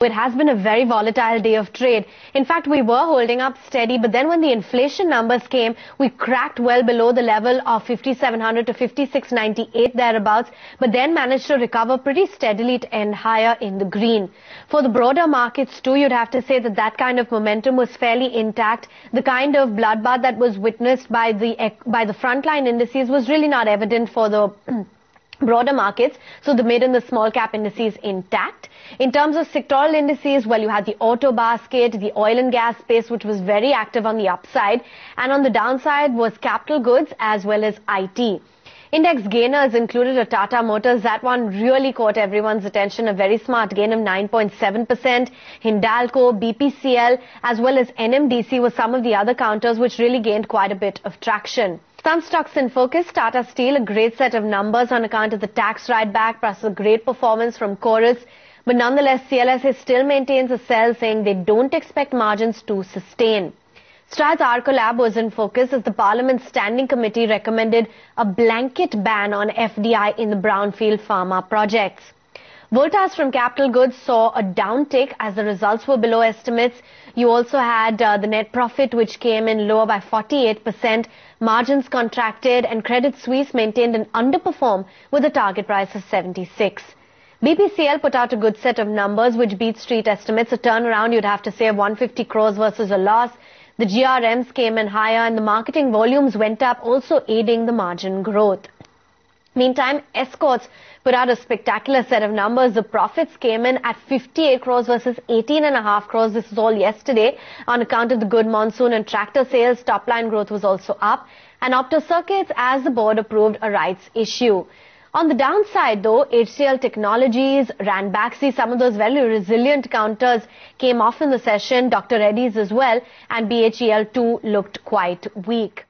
It has been a very volatile day of trade. In fact, we were holding up steady, but then when the inflation numbers came, we cracked well below the level of 5,700 to 5,698 thereabouts, but then managed to recover pretty steadily to end higher in the green. For the broader markets too, you'd have to say that that kind of momentum was fairly intact. The kind of bloodbath that was witnessed by the frontline indices was really not evident for the broader markets, so the mid and the small cap indices intact. In terms of sectoral indices, well, you had the auto basket, the oil and gas space, which was very active on the upside, and on the downside was capital goods as well as IT. Index gainers included a Tata Motors. That one really caught everyone's attention. A very smart gain of 9.7%. Hindalco, BPCL, as well as NMDC were some of the other counters which really gained quite a bit of traction. Some stocks in focus. Tata Steel, a great set of numbers on account of the tax write-back, plus a great performance from Chorus. But nonetheless, CLSA still maintains a sell, saying they don't expect margins to sustain. Strides Arcolab was in focus as the Parliament Standing Committee recommended a blanket ban on FDI in the brownfield pharma projects. Voltas from Capital Goods saw a downtick as the results were below estimates. You also had the net profit, which came in lower by 48%. Margins contracted, and Credit Suisse maintained an underperform with a target price of 76. BPCL put out a good set of numbers which beat street estimates. A turnaround, you'd have to say, of 150 crores versus a loss. The GRMs came in higher and the marketing volumes went up, also aiding the margin growth. Meantime, Escorts put out a spectacular set of numbers. The profits came in at 58 crores versus 18.5 crores. This is all yesterday on account of the good monsoon and tractor sales. Top line growth was also up. And Opto Circuits, as the board approved a rights issue. On the downside though, HCL Technologies, Ranbaxy, some of those very resilient counters came off in the session. Dr. Reddy's as well, and BHEL too looked quite weak.